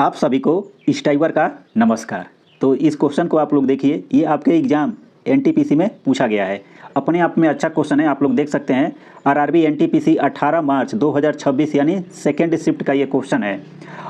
आप सभी को इस टाइगर का नमस्कार। तो इस क्वेश्चन को आप लोग देखिए, ये आपके एग्जाम एनटीपीसी में पूछा गया है। अपने आप में अच्छा क्वेश्चन है, आप लोग देख सकते हैं। आरआरबी एनटीपीसी 18 मार्च 2026 यानी सेकेंड शिफ्ट का ये क्वेश्चन है।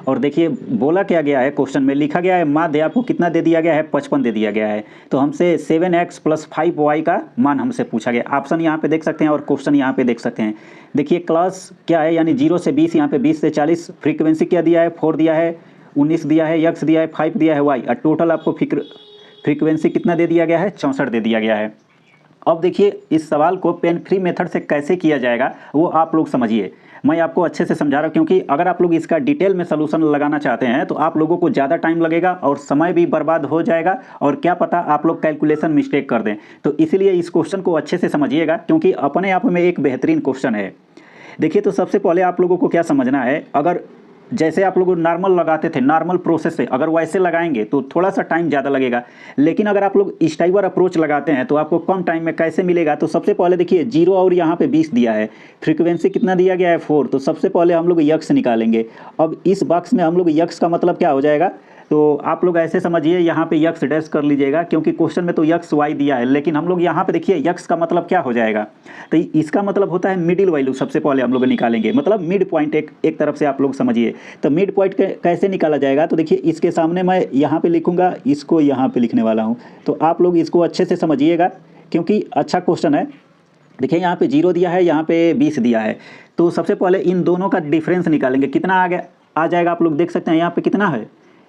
और देखिए बोला क्या गया है, क्वेश्चन में लिखा गया है माध्य आपको कितना दे दिया गया है, 55 दे दिया गया है। तो हमसे 7x + 5y का मान हमसे पूछा गया। ऑप्शन यहाँ पे देख सकते हैं और क्वेश्चन यहाँ पे देख सकते हैं। देखिए क्लास क्या है, यानी 0 से 20, यहाँ पे 20 से 40। फ्रीक्वेंसी क्या दिया है, 4 दिया है, 19 दिया है, x दिया है, 5 दिया है, y। और टोटल आपको फ्रीक्वेंसी कितना दे दिया गया है, 64 दे दिया गया है। अब देखिए इस सवाल को पेन फ्री मेथड से कैसे किया जाएगा वो आप लोग समझिए। मैं आपको अच्छे से समझा रहा हूँ, क्योंकि अगर आप लोग इसका डिटेल में सलूशन लगाना चाहते हैं तो आप लोगों को ज़्यादा टाइम लगेगा और समय भी बर्बाद हो जाएगा, और क्या पता आप लोग कैलकुलेशन मिस्टेक कर दें। तो इसलिए इस क्वेश्चन को अच्छे से समझिएगा, क्योंकि अपने आप में एक बेहतरीन क्वेश्चन है। देखिए तो सबसे पहले आप लोगों को क्या समझना है, अगर जैसे आप लोग नॉर्मल लगाते थे, नॉर्मल प्रोसेस से अगर वैसे लगाएंगे तो थोड़ा सा टाइम ज़्यादा लगेगा। लेकिन अगर आप लोग इस टाइगर अप्रोच लगाते हैं तो आपको कम टाइम में कैसे मिलेगा। तो सबसे पहले देखिए 0 और यहाँ पे 20 दिया है, फ्रीक्वेंसी कितना दिया गया है, 4। तो सबसे पहले हम लोग यक्स निकालेंगे। अब इस बॉक्स में हम लोग यक्स का मतलब क्या हो जाएगा, तो आप लोग ऐसे समझिए, यहाँ पे यक्स डैश कर लीजिएगा, क्योंकि क्वेश्चन में तो यक्स वाई दिया है, लेकिन हम लोग यहाँ पे देखिए यक्स का मतलब क्या हो जाएगा। तो इसका मतलब होता है मिडिल वैल्यू। सबसे पहले हम लोग निकालेंगे, मतलब मिड पॉइंट एक तरफ से आप लोग समझिए। तो मिड पॉइंट कैसे निकाला जाएगा, तो देखिए इसके सामने मैं यहाँ पे लिखूंगा, इसको यहाँ पे लिखने वाला हूँ। तो आप लोग इसको अच्छे से समझिएगा, क्योंकि अच्छा क्वेश्चन है। देखिए यहाँ पे 0 दिया है, यहाँ पे 20 दिया है। तो सबसे पहले इन दोनों का डिफरेंस निकालेंगे, कितना आ जाएगा। आप लोग देख सकते हैं यहाँ पे कितना है,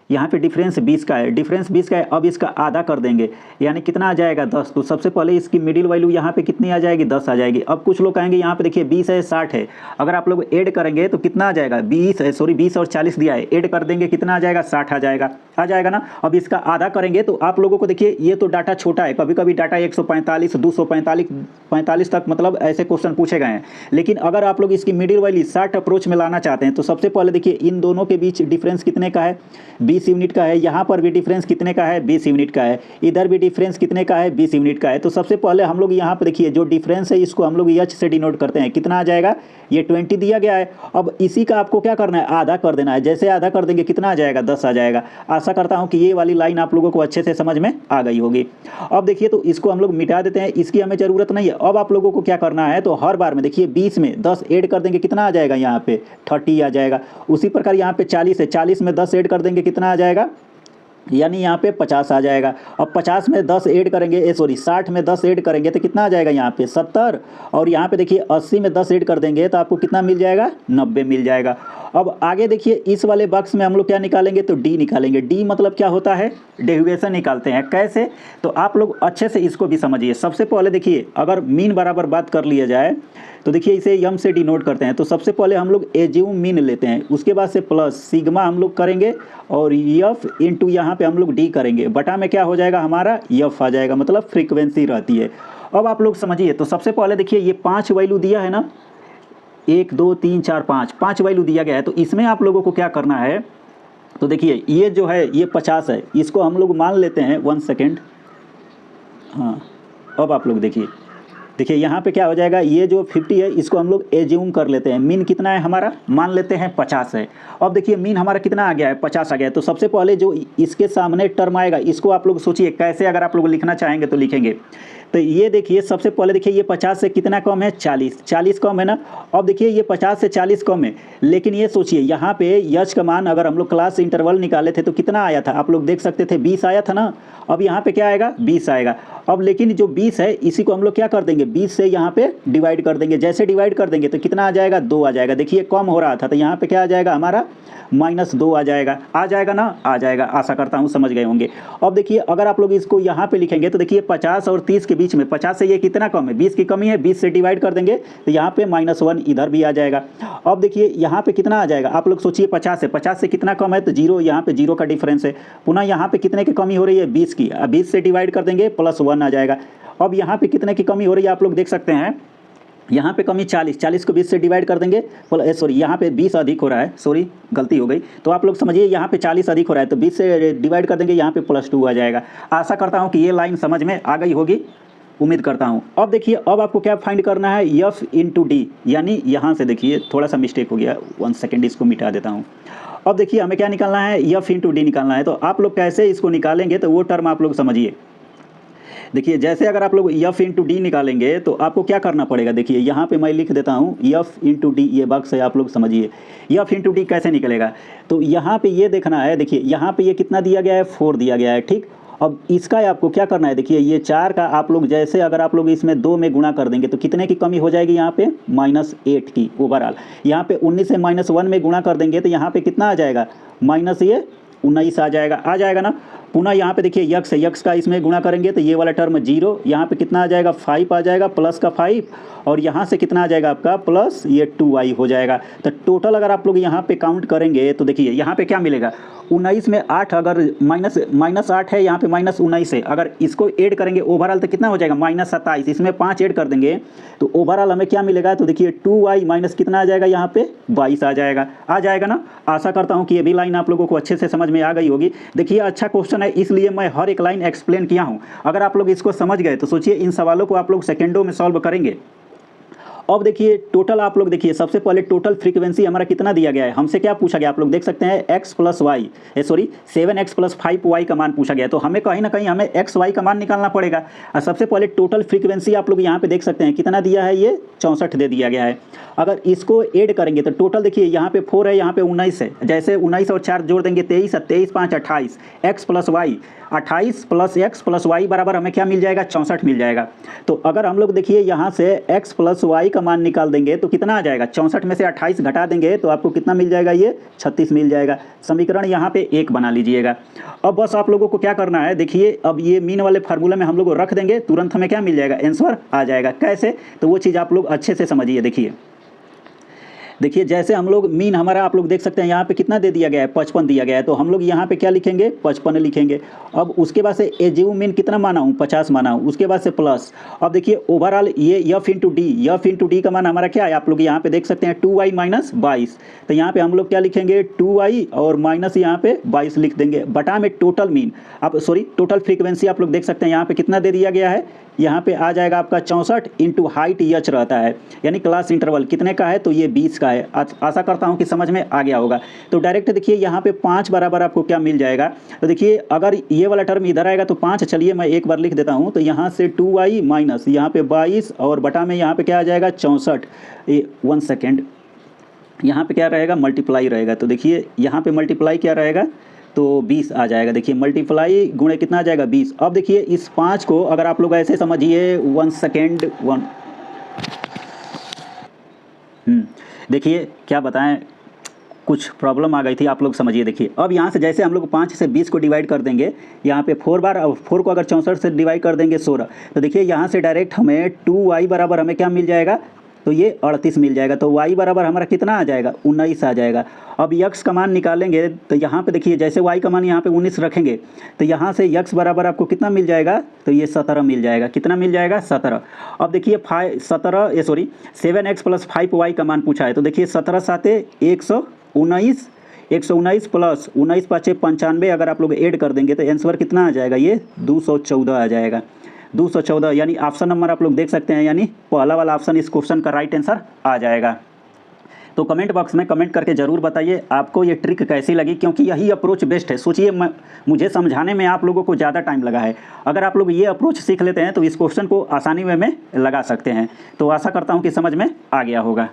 यहाँ पे डिफरेंस 20 का है, डिफरेंस 20 का है। अब इसका आधा कर देंगे, यानी कितना आ जाएगा, 10। तो सबसे पहले इसकी मिडिल वैल्यू यहाँ पे कितनी आ जाएगी, 10 आ जाएगी। अब कुछ लोग कहेंगे यहाँ पे देखिए 20 है, 60 है, अगर आप लोग ऐड करेंगे तो कितना आ जाएगा, 20 और 40 दिया है, ऐड कर देंगे कितना आ जाएगा, 60 आ जाएगा ना। अब इसका आधा करेंगे तो आप लोगों को देखिए ये तो डाटा छोटा है, कभी कभी डाटा 145, 245 तक मतलब ऐसे क्वेश्चन पूछे गए हैं। लेकिन अगर आप लोग इसकी मिडिल वैल्यू 60 अप्रोच में लाना चाहते हैं तो सबसे पहले देखिए इन दोनों के बीच डिफरेंस कितने का है, 20 यूनिट का है। यहाँ पर भी डिफरेंस कितने का है, 20 यूनिट का है। इधर भी डिफरेंस कितने का है, 20 यूनिट का है। तो सबसे पहले हम लोग यहाँ पर देखिए जो डिफरेंस है इसको हम लोग एच से डिनोट करते हैं, कितना आ जाएगा, ये 20 दिया गया है। अब इसी का आपको क्या करना है, आधा कर देना है। जैसे आधा कर देंगे कितना आ जाएगा, 10 आ जाएगा। आशा करता हूँ कि ये वाली लाइन आप लोगों को अच्छे से समझ में आ गई होगी। अब देखिए तो इसको हम लोग मिटा देते हैं, इसकी हमें ज़रूरत नहीं है। अब आप लोगों को क्या करना है, तो हर बार में देखिए 20 में 10 ऐड कर देंगे, कितना आ जाएगा, यहाँ पे 30 आ जाएगा। उसी प्रकार यहाँ पे 40 है, 40 में 10 ऐड कर देंगे, कितना आ जाएगा, यानी यहाँ पे 50 आ जाएगा। अब 50 में 10 ऐड करेंगे, 60 में 10 ऐड करेंगे तो कितना आ जाएगा, यहाँ पे 70। और यहाँ पे देखिए 80 में 10 ऐड कर देंगे तो आपको कितना मिल जाएगा, 90 मिल जाएगा। अब आगे देखिए इस वाले बॉक्स में हम लोग क्या निकालेंगे, तो डी निकालेंगे। डी मतलब क्या होता है, डेविएशन निकालते हैं। कैसे, तो आप लोग अच्छे से इसको भी समझिए। सबसे पहले देखिए अगर मीन बराबर बात कर लिया जाए तो देखिए इसे यम से डिनोट करते हैं। तो सबसे पहले हम लोग एज्यूम मीन लेते हैं, उसके बाद से प्लस सिग्मा हम लोग करेंगे, और यफ इंटू यहाँ पे हम लोग डी करेंगे, बटा में क्या हो जाएगा हमारा, यफ आ जाएगा, मतलब फ्रीक्वेंसी रहती है। अब आप लोग समझिए, तो सबसे पहले देखिए ये 5 वैल्यू दिया है ना, 1 2 3 4 5 वैल्यू दिया गया है। तो इसमें आप लोगों को क्या करना है, तो देखिए ये जो है ये 50 है, इसको हम लोग मान लेते हैं 1 सेकेंड। हाँ अब आप लोग देखिए यहाँ पे क्या हो जाएगा, ये जो 50 है इसको हम लोग एज्यूम कर लेते हैं। मीन कितना है हमारा, मान लेते हैं 50 है। अब देखिए मीन हमारा कितना आ गया है, 50 आ गया है। तो सबसे पहले जो इसके सामने टर्म आएगा इसको आप लोग सोचिए कैसे, अगर आप लोग लिखना चाहेंगे तो लिखेंगे। तो ये देखिए सबसे पहले देखिए ये 50 से कितना कम है, 40 कम है ना। अब देखिए ये 50 से 40 कम है, लेकिन ये सोचिए यहाँ पे यच का मान अगर हम लोग क्लास इंटरवल निकाले थे तो कितना आया था, आप लोग देख सकते थे 20 आया था ना। अब यहाँ पे क्या आएगा, 20 आएगा। अब लेकिन जो 20 है इसी को हम लोग क्या कर देंगे, 20 से यहाँ पे डिवाइड कर देंगे। जैसे डिवाइड कर देंगे तो कितना आ जाएगा, 2 आ जाएगा। देखिए कम हो रहा था तो यहाँ पे क्या आ जाएगा हमारा, -2 आ जाएगा ना, आ जाएगा। आशा करता हूँ समझ गए होंगे। अब देखिए अगर आप लोग इसको यहाँ पे लिखेंगे तो देखिए 50 और 30 के बीच में 50 से ये कितना कम है, 20 की कमी है, 20 से डिवाइड कर देंगे तो यहाँ पे -1 इधर भी आ जाएगा। अब देखिए यहाँ पे कितना आ जाएगा, आप लोग सोचिए 50 है, 50 से कितना कम है, तो 0, यहाँ पे 0 का डिफरेंस है। पुनः यहाँ पे कितने की कमी हो रही है, 20 की, 20 से डिवाइड कर देंगे +1 आ जाएगा। अब यहाँ पे कितने की कमी हो रही है आप लोग देख सकते हैं, यहाँ पे कमी 40 को 20 से डिवाइड कर देंगे, सॉरी यहाँ पे 20 अधिक हो रहा है, सॉरी गलती हो गई। तो आप लोग समझिए यहाँ पे 40 अधिक हो रहा है तो 20 से डिवाइड कर देंगे, यहाँ पे +2 आ जाएगा। आशा करता हूँ कि ये लाइन समझ में आ गई होगी, उम्मीद करता हूँ। अब देखिए अब आपको क्या फाइंड करना है, एफ इंटू डी, यानी यहाँ से देखिए थोड़ा सा मिस्टेक हो गया, 1 सेकेंड इसको मिटा देता हूँ। अब देखिए हमें क्या निकालना है, एफ इंटू डी निकालना है। तो आप लोग कैसे इसको निकालेंगे तो वो टर्म आप लोग समझिए। देखिए जैसे अगर आप लोग एफ इंटू डी निकालेंगे तो आपको क्या करना पड़ेगा, देखिए यहाँ पे मैं लिख देता हूँ एफ इंटू डी, ये बक्स है, आप लोग समझिए एफ इंटू डी कैसे निकलेगा। तो यहाँ पे ये देखना है, देखिए यहाँ पे ये कितना दिया गया है, 4 दिया गया है, ठीक। अब इसका आपको क्या करना है, देखिए ये 4 का आप लोग जैसे अगर आप लोग इसमें 2 में गुणा कर देंगे तो कितने की कमी हो जाएगी, यहाँ पे -8 की ओवरऑल। यहाँ पे 19 से -1 में गुणा कर देंगे तो यहाँ पे कितना आ जाएगा, -19 आ जाएगा ना। पुनः यहाँ पे देखिए यक्स है, यक्स का इसमें गुणा करेंगे तो ये वाला टर्म 0, यहाँ पे कितना आ जाएगा, 5 आ जाएगा, प्लस का 5, और यहाँ से कितना आ जाएगा आपका प्लस ये 2y हो जाएगा। तो टोटल अगर आप लोग यहाँ पे काउंट करेंगे तो देखिए यहाँ पे क्या मिलेगा, 19 में 8, अगर -8 है, यहाँ पे -19 है, अगर इसको ऐड करेंगे ओवरऑल तो कितना हो जाएगा, -27, इसमें 5 ऐड कर देंगे तो ओवरऑल हमें क्या मिलेगा, तो देखिए 2y माइनस कितना आ जाएगा, यहाँ पे 22 आ जाएगा ना। आशा करता हूँ कि ये भी लाइन आप लोगों को अच्छे से समझ में आ गई होगी। देखिए अच्छा क्वेश्चन है, इसलिए मैं हर एक लाइन एक्सप्लेन किया हूँ। अगर आप लोग इसको समझ गए तो सोचिए इन सवालों को आप लोग सेकेंडों में सॉल्व करेंगे। अब देखिए टोटल आप लोग देखिए, सबसे पहले टोटल फ्रीक्वेंसी हमारा कितना दिया गया है, हमसे क्या पूछा गया, आप लोग देख सकते हैं x + y, 7x + 5y का मान पूछा गया। तो हमें कहीं ना कहीं हमें x y का मान निकालना पड़ेगा। और सबसे पहले टोटल फ्रीक्वेंसी आप लोग यहाँ पे देख सकते हैं कितना दिया है, ये 64 दे दिया गया है। अगर इसको ऐड करेंगे तो टोटल देखिए यहाँ पे 4 है, यहाँ पे 19 है, जैसे 19 और 4 जोड़ देंगे 23, 23 5 28, x + y 28 + x + y बराबर हमें क्या मिल जाएगा, 64 मिल जाएगा। तो अगर हम लोग देखिए यहाँ से x + y का मान निकाल देंगे तो कितना आ जाएगा, 64 में से 28 घटा देंगे तो आपको कितना मिल जाएगा, ये 36 मिल जाएगा। समीकरण यहाँ पे 1 बना लीजिएगा। अब बस आप लोगों को क्या करना है, देखिए अब ये मीन वाले फार्मूला में हम लोग रख देंगे, तुरंत हमें क्या मिल जाएगा, आंसर आ जाएगा। कैसे, तो वो चीज़ आप लोग अच्छे से समझिए। देखिए जैसे हम लोग मीन हमारा आप लोग देख सकते हैं यहाँ पे कितना दे दिया गया है, 55 दिया गया है। तो हम लोग यहाँ पे क्या लिखेंगे, 55 लिखेंगे। अब उसके बाद से एजीव मीन कितना माना हूँ, 50 माना हूँ, उसके बाद से प्लस। अब देखिए ओवरऑल ये एफ इंटू डी का मान हमारा क्या है, आप लोग यहाँ पे देख सकते हैं 2y - 22। तो यहाँ पे हम लोग क्या लिखेंगे, 2y और माइनस यहाँ पे 22 लिख देंगे, बटा में टोटल मीन, आप टोटल फ्रीक्वेंसी आप लोग देख सकते हैं यहाँ पे कितना दे दिया गया है, यहाँ पे आ जाएगा आपका 64 इंटू हाइट एच रहता है, यानी क्लास इंटरवल कितने का है, तो ये 20 का है। आशा करता हूँ कि समझ में आ गया होगा। तो डायरेक्ट देखिए यहाँ पे 5 बराबर आपको क्या मिल जाएगा, तो देखिए अगर ये वाला टर्म इधर आएगा तो 5, चलिए मैं एक बार लिख देता हूँ। तो यहाँ से 2y माइनस यहाँ पे 22 और बटा में यहाँ पे क्या आ जाएगा 64, 1 सेकेंड, यहाँ पे क्या रहेगा, मल्टीप्लाई रहेगा। तो देखिए यहाँ पे मल्टीप्लाई क्या रहेगा, तो 20 आ जाएगा। देखिए मल्टीप्लाई गुणे कितना आ जाएगा, 20। अब देखिए इस 5 को अगर आप लोग ऐसे समझिए, 1 सेकेंड, देखिए क्या बताएं, कुछ प्रॉब्लम आ गई थी, आप लोग समझिए। देखिए अब यहाँ से जैसे हम लोग 5 से 20 को डिवाइड कर देंगे, यहाँ पे 4 बार, 4 को अगर 64 से डिवाइड कर देंगे 16, तो देखिए यहाँ से डायरेक्ट हमें 2y बराबर हमें क्या मिल जाएगा, तो ये 38 मिल जाएगा। तो y बराबर हमारा कितना आ जाएगा, 19 आ जाएगा। अब x का मान निकालेंगे तो यहाँ पे देखिए जैसे y का मान यहाँ पे 19 रखेंगे तो यहाँ से x बराबर आपको कितना मिल जाएगा, तो ये 17 मिल जाएगा। कितना मिल जाएगा, 17। अब देखिए 7x + 5y का मान पूछा है। तो देखिए 17 साते 119, 119 प्लस 19 5 95, अगर आप लोग ऐड कर देंगे तो आंसर कितना आ जाएगा, ये 214 आ जाएगा। 214 यानी ऑप्शन नंबर आप लोग देख सकते हैं, यानी पहला वाला ऑप्शन इस क्वेश्चन का राइट आंसर आ जाएगा। तो कमेंट बॉक्स में कमेंट करके ज़रूर बताइए आपको ये ट्रिक कैसी लगी, क्योंकि यही अप्रोच बेस्ट है। सोचिए मुझे समझाने में आप लोगों को ज़्यादा टाइम लगा है, अगर आप लोग ये अप्रोच सीख लेते हैं तो इस क्वेश्चन को आसानी में लगा सकते हैं। तो आशा करता हूँ कि समझ में आ गया होगा।